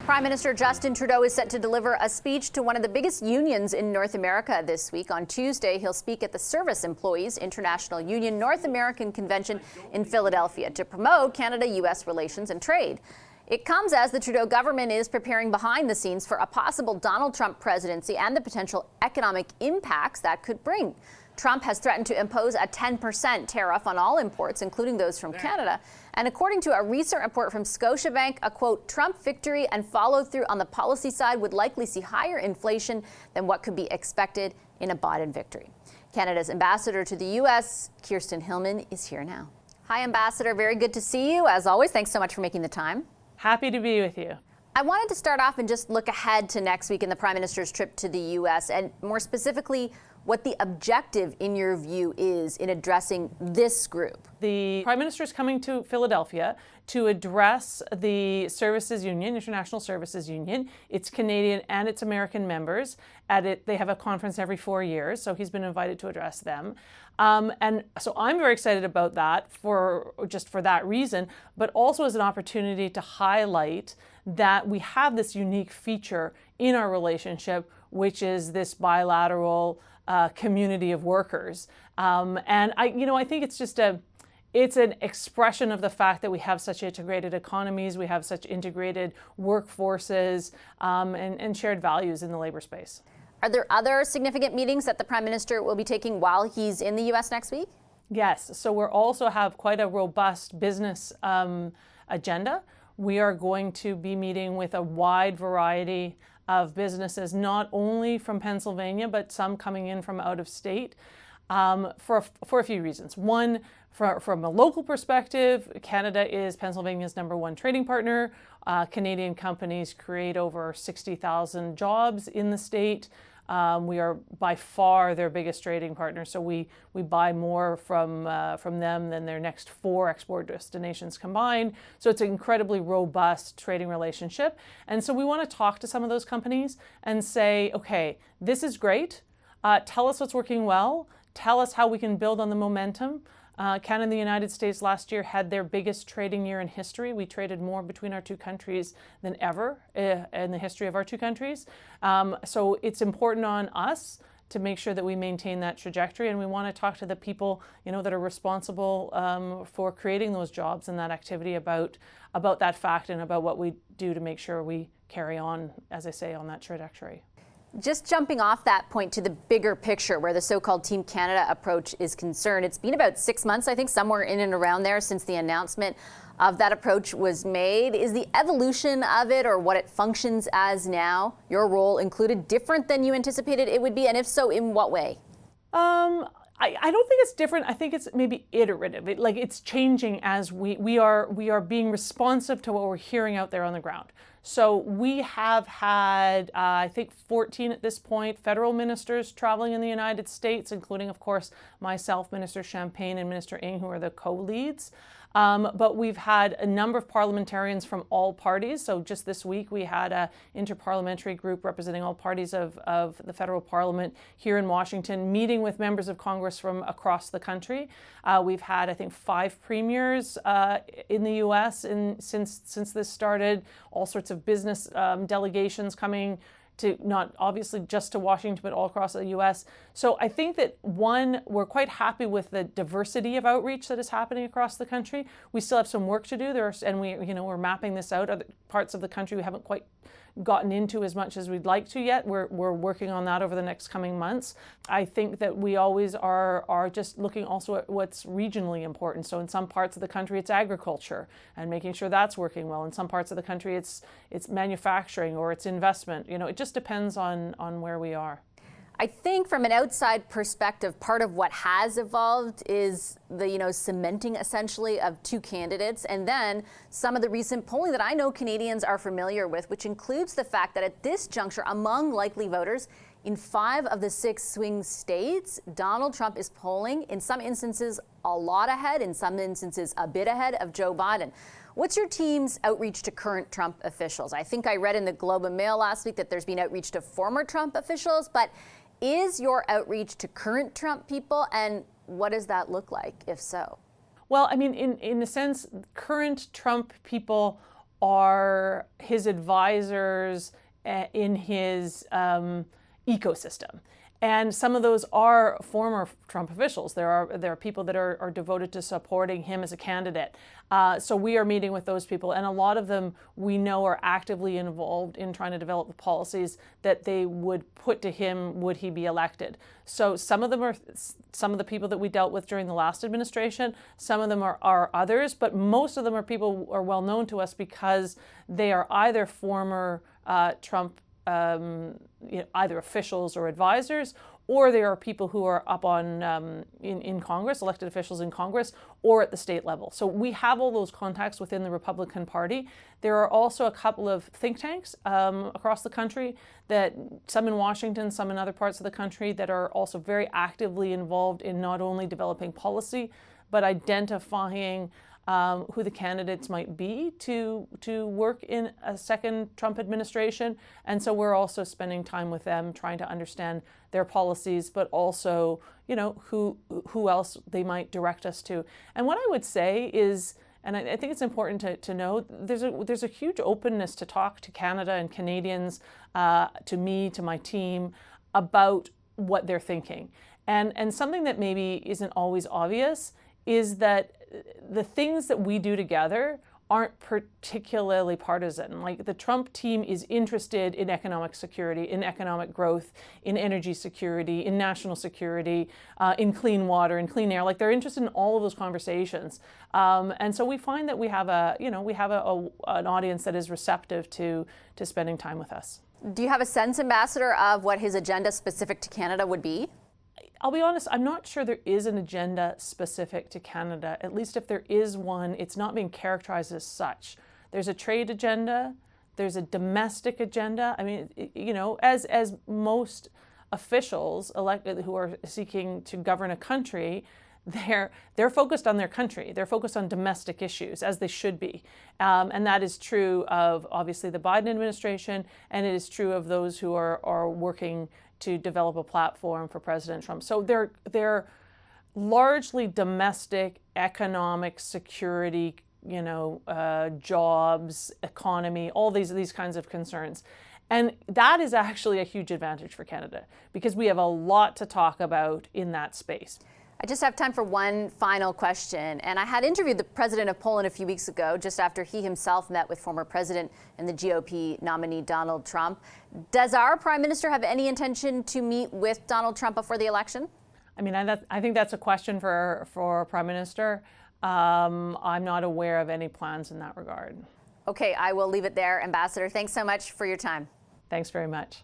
Prime Minister Justin Trudeau is set to deliver a speech to one of the biggest unions in North America this week. On Tuesday, he'll speak at the Service Employees International Union North American Convention in Philadelphia to promote Canada-U.S. relations and trade. It comes as the Trudeau government is preparing behind the scenes for a possible Donald Trump presidency and the potential economic impacts that could bring. Trump has threatened to impose a 10% tariff on all imports, including those from Canada. And according to a recent report from Scotiabank, a quote, Trump victory and follow through on the policy side would likely see higher inflation than what could be expected in a Biden victory. Canada's ambassador to the U.S., Kirsten Hillman, is here now. Hi, Ambassador. Very good to see you. As always, thanks so much for making the time. Happy to be with you. I wanted to start off and just look ahead to next week in the Prime Minister's trip to the U.S. and more specifically, what the objective, in your view, is in addressing this group. The Prime Minister is coming to Philadelphia to address the Services Union, International Services Union, its Canadian and its American members. They have a conference every 4 years, so he's been invited to address them. And so I'm very excited about that for that reason, but also as an opportunity to highlight that we have this unique feature in our relationship, which is this bilateral community of workers. And I think it's an expression of the fact that we have such integrated economies, we have such integrated workforces, and shared values in the labor space. Are there other significant meetings that the Prime Minister will be taking while he's in the U.S. next week? Yes, so we'll also have quite a robust business agenda. We are going to be meeting with a wide variety of businesses, not only from Pennsylvania, but some coming in from out of state for a few reasons. One, from a local perspective, Canada is Pennsylvania's #1 trading partner. Canadian companies create over 60,000 jobs in the state. We are by far their biggest trading partner, so we buy more from them than their next 4 export destinations combined. So it's an incredibly robust trading relationship. And so we want to talk to some of those companies and say, okay, this is great. Tell us what's working well. Tell us how we can build on the momentum. Canada and the United States last year had their biggest trading year in history. We traded more between our two countries than ever in the history of our two countries. So it's important on us to make sure that we maintain that trajectory, and we want to talk to the people, that are responsible for creating those jobs and that activity about that fact and about what we do to make sure we carry on, as I say, on that trajectory. Just jumping off that point to the bigger picture where the so-called Team Canada approach is concerned, it's been about 6 months, I think, somewhere in and around there since the announcement of that approach was made. Is the evolution of it, or what it functions as now, your role included, different than you anticipated it would be? And if so, in what way? I don't think it's different. I think it's maybe iterative. It's changing as we are being responsive to what we're hearing out there on the ground. So we have had, I think, 14 at this point, federal ministers traveling in the United States, including, of course, myself, Minister Champagne, and Minister Ng, who are the co-leads. But we've had a number of parliamentarians from all parties. So just this week, we had an interparliamentary group representing all parties of the federal parliament here in Washington, meeting with members of Congress from across the country. We've had, I think, 5 premiers in the U.S. since this started, all sorts of business delegations coming to not obviously just to Washington, but all across the U.S. So I think that, one, we're quite happy with the diversity of outreach that is happening across the country. We still have some work to do there, and we're mapping this out. Other parts of the country we haven't quite gotten into as much as we'd like to yet. We're working on that over the next coming months. I think that we always are just looking also at what's regionally important. So in some parts of the country, it's agriculture and making sure that's working well. In some parts of the country, it's manufacturing or it's investment. It just depends on where we are. I think from an outside perspective, part of what has evolved is the, cementing essentially of 2 candidates, and then some of the recent polling that I know Canadians are familiar with, which includes the fact that at this juncture, among likely voters, in 5 of the 6 swing states, Donald Trump is polling, in some instances, a lot ahead, in some instances, a bit ahead of Joe Biden. What's your team's outreach to current Trump officials? I think I read in the Globe and Mail last week that there's been outreach to former Trump officials, but is your outreach to current Trump people, and what does that look like, if so? Well, I mean, in a sense, current Trump people are his advisors in his ecosystem. And some of those are former Trump officials. There are people that are devoted to supporting him as a candidate. So we are meeting with those people, and a lot of them we know are actively involved in trying to develop the policies that they would put to him would he be elected. So some of them are some of the people that we dealt with during the last administration. Some of them are others, but most of them are people who are well known to us because they are either former Trump either officials or advisors, or there are people who are up on in Congress, elected officials in Congress, or at the state level. So we have all those contacts within the Republican Party. There are also a couple of think tanks across the country, that some in Washington, some in other parts of the country, that are also very actively involved in not only developing policy, but identifying who the candidates might be to work in a second Trump administration. And so we're also spending time with them trying to understand their policies, but also, who else they might direct us to. And what I would say is, and I think it's important to know, there's a huge openness to talk to Canada and Canadians, to me, to my team, about what they're thinking. And something that maybe isn't always obvious is that the things that we do together aren't particularly partisan. Like, the Trump team is interested in economic security, in economic growth, in energy security, in national security, in clean water, in clean air. Like, they're interested in all of those conversations. And so we find that we have an audience that is receptive to spending time with us. Do you have a sense, Ambassador, of what his agenda specific to Canada would be? I'll be honest, I'm not sure there is an agenda specific to Canada. At least if there is one, it's not being characterized as such. There's a trade agenda, there's a domestic agenda. I mean, as most officials elected who are seeking to govern a country, they're focused on their country. They're focused on domestic issues, as they should be. And that is true of, obviously, the Biden administration, and it is true of those who are working to develop a platform for President Trump. So they're largely domestic, economic, security, jobs, economy, all these kinds of concerns. And that is actually a huge advantage for Canada, because we have a lot to talk about in that space. I just have time for one final question. And I had interviewed the president of Poland a few weeks ago, just after he himself met with former president and the GOP nominee Donald Trump. Does our prime minister have any intention to meet with Donald Trump before the election? I mean, I think that's a question for our prime minister. I'm not aware of any plans in that regard. Okay, I will leave it there. Ambassador, thanks so much for your time. Thanks very much.